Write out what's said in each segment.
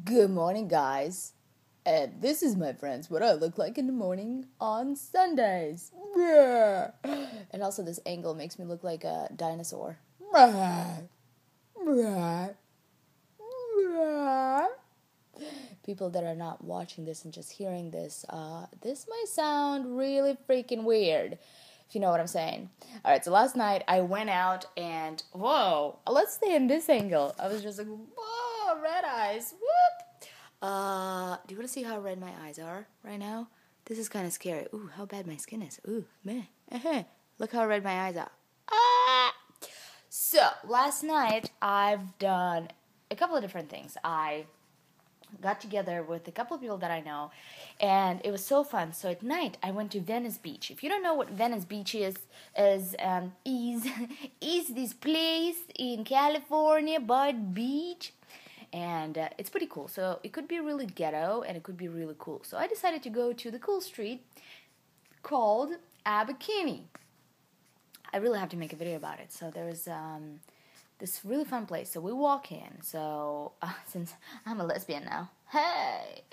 Good morning, guys. And this is, my friends, what I look like in the morning on Sundays. And also this angle makes me look like a dinosaur. People that are not watching this and just hearing this, this might sound really freaking weird, if you know what I'm saying. Alright, so last night I went out and, whoa, let's stay in this angle. I was just like, whoa, red eyes, whoop. Do you want to see how red my eyes are right now? This is kind of scary. Ooh, how bad my skin is. Ooh, man. Look how red my eyes are. So, last night I've done a couple of different things. I got together with a couple of people that I know, and it was so fun. So at night, I went to Venice Beach. If you don't know what Venice Beach is is this place in California, Bud Beach, and it's pretty cool. So it could be really ghetto, and it could be really cool. So I decided to go to the cool street called Abakini. I really have to make a video about it. So there's this really fun place. So we walk in. So since I'm a lesbian now, hey,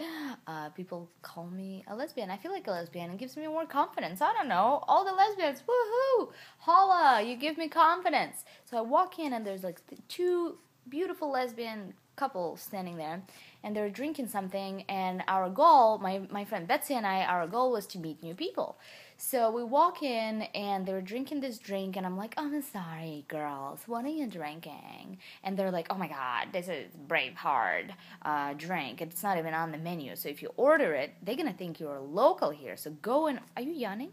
people call me a lesbian. I feel like a lesbian. It gives me more confidence. I don't know. All the lesbians, woohoo! Holla, you give me confidence. So I walk in and there's like two beautiful lesbian couples standing there, and they're drinking something. And our goal, my friend Betsy and I, our goal was to meet new people. So we walk in, and they're drinking this drink, and I'm like, oh, I'm sorry, girls, what are you drinking? And they're like, oh my god, this is Braveheart drink. It's not even on the menu, so if you order it, they're gonna think you're local here. So go and, are you yawning?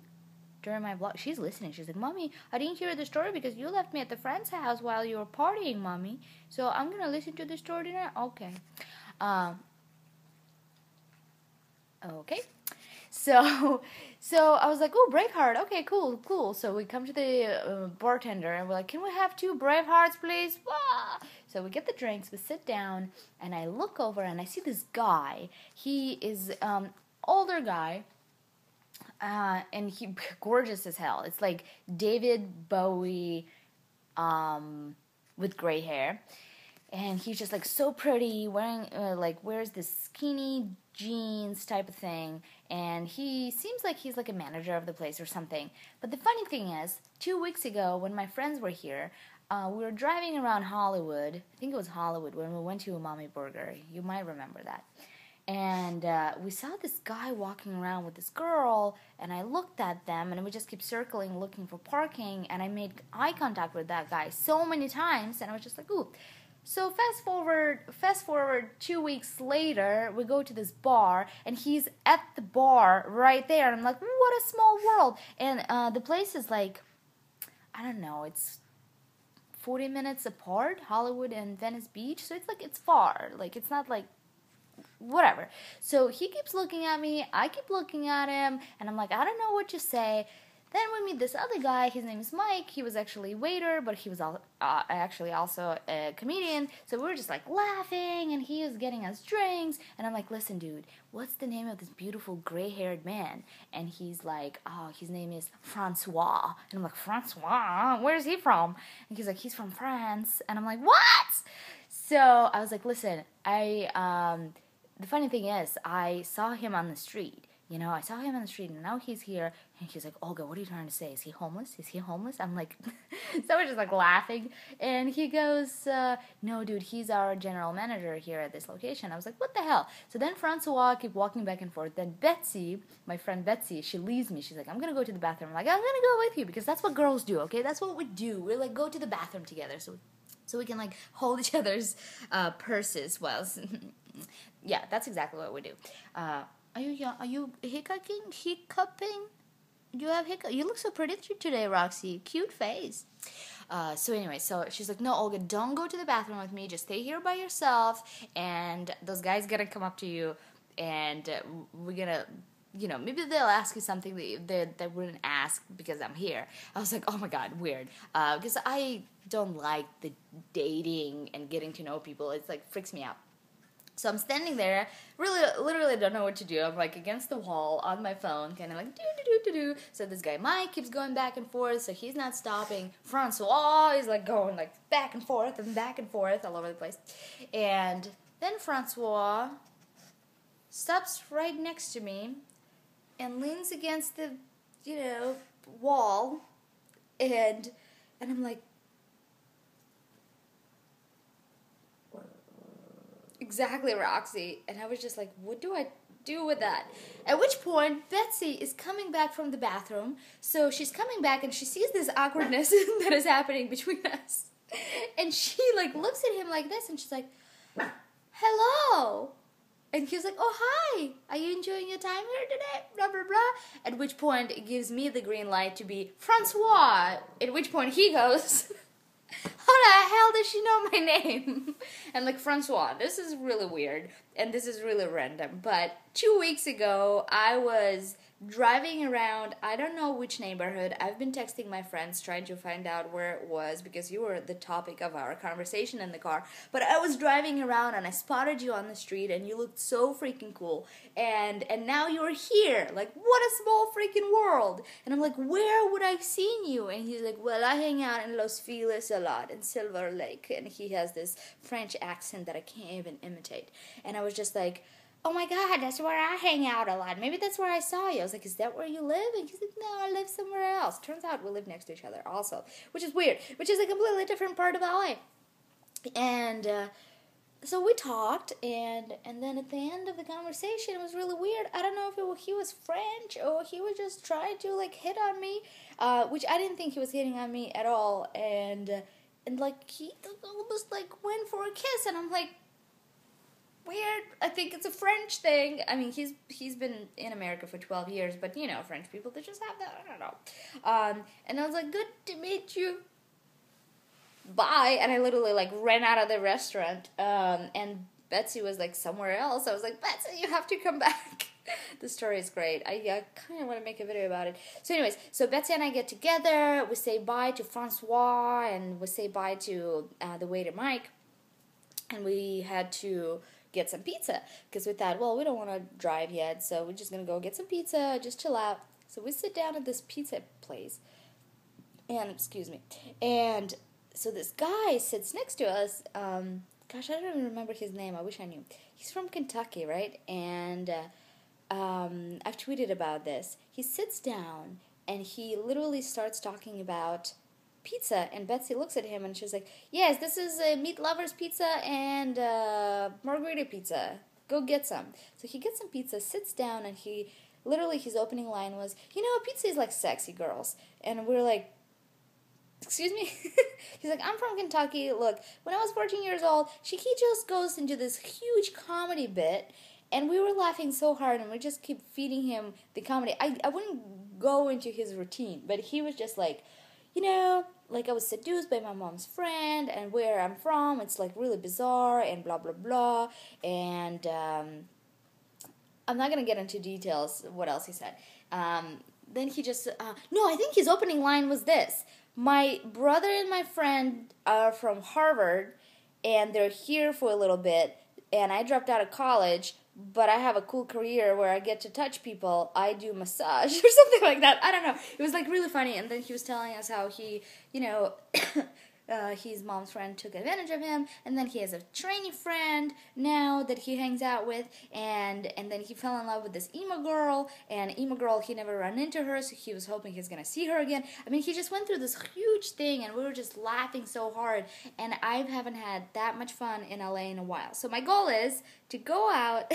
During my vlog, she's listening. She's like, Mommy, I didn't hear the story because you left me at the friend's house while you were partying, Mommy. So I'm gonna listen to the story tonight. Okay. Okay. So I was like, oh, Braveheart. Okay, cool. So we come to the bartender and we're like, can we have 2 Bravehearts, please? Ah! So we get the drinks, we sit down, and I look over and I see this guy. He is older guy, and he gorgeous as hell. It's like David Bowie with gray hair. And he's just like so pretty, wearing wears this skinny jeans type of thing, and he seems like he's like a manager of the place or something. But the funny thing is, 2 weeks ago when my friends were here, we were driving around Hollywood. I think it was Hollywood when we went to Umami Burger. You might remember that. And we saw this guy walking around with this girl, and I looked at them, and we just kept circling looking for parking, and I made eye contact with that guy so many times, and I was just like, ooh. So fast forward 2 weeks later, we go to this bar, and he's at the bar right there. And I'm like, what a small world. And the place is like, I don't know, it's 40 minutes apart, Hollywood and Venice Beach. So it's like, it's far. Like, it's not like, whatever. So he keeps looking at me, I keep looking at him, and I'm like, I don't know what to say. Then we meet this other guy, his name is Mike. He was actually a waiter, but he was actually also a comedian. So we were just like laughing, and he was getting us drinks. And I'm like, listen, dude, what's the name of this beautiful gray-haired man? And he's like, oh, his name is Francois. And I'm like, Francois? Where's he from? And he's like, he's from France. And I'm like, what? So I was like, listen, the funny thing is, I saw him on the street. You know, I saw him on the street, and now he's here, and he's like, Olga, what are you trying to say? Is he homeless? Is he homeless? I'm like, so we're just like laughing, and he goes, no, dude, he's our general manager here at this location. I was like, what the hell? So then Francois kept walking back and forth. Then Betsy, my friend Betsy, she leaves me. She's like, I'm going to go to the bathroom. I'm like, I'm going to go with you, because that's what girls do, okay? That's what we do. We like go to the bathroom together, so we can like hold each other's purses whilst, yeah, that's exactly what we do. Are you hiccuping? You have hiccup. You look so pretty today, Roxy. Cute face. So anyway, so she's like, no, Olga, don't go to the bathroom with me. Just stay here by yourself. And those guys gonna come up to you, and we're gonna, you know, maybe they'll ask you something that they wouldn't ask because I'm here. I was like, oh my god, weird. Because I don't like the dating and getting to know people. It's like freaks me out. So I'm standing there, really, literally don't know what to do. I'm like against the wall on my phone, kind of like do. So this guy Mike keeps going back and forth, so he's not stopping. Francois is like going like back and forth all over the place. And then Francois stops right next to me and leans against the, wall, and I'm like, exactly, Roxy. And I was just like, what do I do with that? At which point, Betsy is coming back from the bathroom. So she's coming back and she sees this awkwardness that is happening between us. And she like looks at him like this and she's like, hello. And he was like, oh, hi. Are you enjoying your time here today? Blah, blah, blah. At which point, it gives me the green light to be Francois. At which point, he goes, how the hell does she know my name? And like, Francois, this is really weird, and this is really random, but 2 weeks ago, I was driving around, I don't know which neighborhood. I've been texting my friends trying to find out where it was, because you were the topic of our conversation in the car, but I was driving around and I spotted you on the street and you looked so freaking cool, and now you're here. Like, what a small freaking world. And I'm like, where would I have seen you? And he's like, well, I hang out in Los Feliz a lot, in Silver Lake, and he has this French accent that I can't even imitate. And I was just like, oh my God, that's where I hang out a lot. Maybe that's where I saw you. I was like, is that where you live? And he's like, no, I live somewhere else. Turns out we live next to each other also, which is weird, which is a completely different part of LA. And so we talked, and then at the end of the conversation, it was really weird. I don't know if he was French or he was just trying to like hit on me, which I didn't think he was hitting on me at all. And like he almost like went for a kiss, and I'm like, weird. I think it's a French thing. I mean, he's been in America for 12 years, but French people, they just have that. I don't know. And I was like, good to meet you. Bye. And I literally like ran out of the restaurant. And Betsy was like somewhere else. I was like, Betsy, you have to come back. The story is great. I kind of want to make a video about it. So anyways, so Betsy and I get together. We say bye to Francois, and we say bye to the waiter Mike. And we had to get some pizza, because we thought, well, we don't want to drive yet, so we're just going to go get some pizza, just chill out. So we sit down at this pizza place, and, and so this guy sits next to us, gosh, I don't even remember his name, I wish I knew. He's from Kentucky, right? And I've tweeted about this. He sits down, and he literally starts talking about pizza, and Betsy looks at him and she's like, yes, this is a meat lover's pizza and margarita pizza. Go get some. So he gets some pizza, sits down, and his opening line was, pizza is like sexy girls. And we're like, excuse me? He's like, I'm from Kentucky. Look, when I was 14 years old, he just goes into this huge comedy bit, and we were laughing so hard, and we just keep feeding him the comedy. I wouldn't go into his routine, but he was just like, like I was seduced by my mom's friend, and where I'm from, it's like really bizarre, and blah, blah, blah, and I'm not going to get into details what else he said. Then he just, I think his opening line was this: my brother and my friend are from Harvard, and they're here for a little bit, and I dropped out of college, but I have a cool career where I get to touch people. I do massage or something like that. I don't know. It was like really funny. And then he was telling us how he, his mom's friend took advantage of him, and then he has a trainee friend now that he hangs out with, and then he fell in love with this emo girl, and emo girl, he never ran into her, so he was hoping he's gonna see her again. I mean, he just went through this huge thing, and we were just laughing so hard, and I haven't had that much fun in LA in a while. So my goal is to go out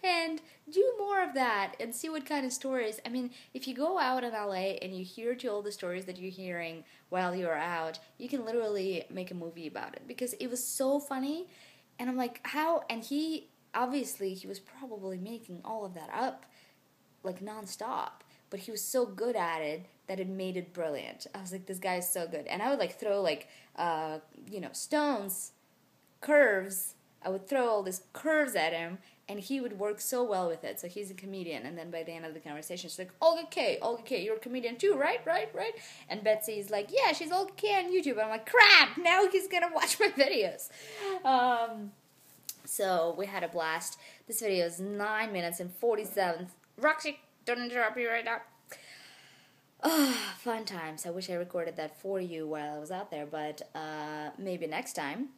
and do more of that and see what kind of stories. I mean, if you go out in LA and you hear all the stories that you're hearing while you're out, you can literally make a movie about it, because it was so funny. And I'm like, how? And he was probably making all of that up like nonstop, but he was so good at it that it made it brilliant. I was like, this guy is so good. And I would like throw like stones, curves. I would throw all these curves at him, and he would work so well with it. So he's a comedian, and then by the end of the conversation, she's like, OlgaKay, you're a comedian too, right? And Betsy's like, yeah, she's OlgaKay on YouTube. And I'm like, crap, now he's gonna watch my videos. So we had a blast. This video is 9 minutes and 47. Roxy, don't interrupt me right now. Fun times. I wish I recorded that for you while I was out there, but maybe next time.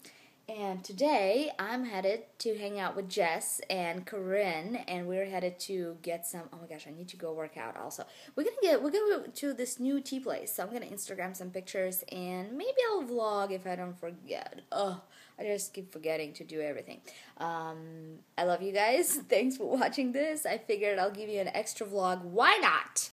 And today I'm headed to hang out with Jess and Corinne, and we're headed to get some. Oh my gosh, I need to go work out. Also, we're gonna to this new tea place. So I'm gonna Instagram some pictures, and maybe I'll vlog if I don't forget. I just keep forgetting to do everything. I love you guys. Thanks for watching this. I figured I'll give you an extra vlog. Why not?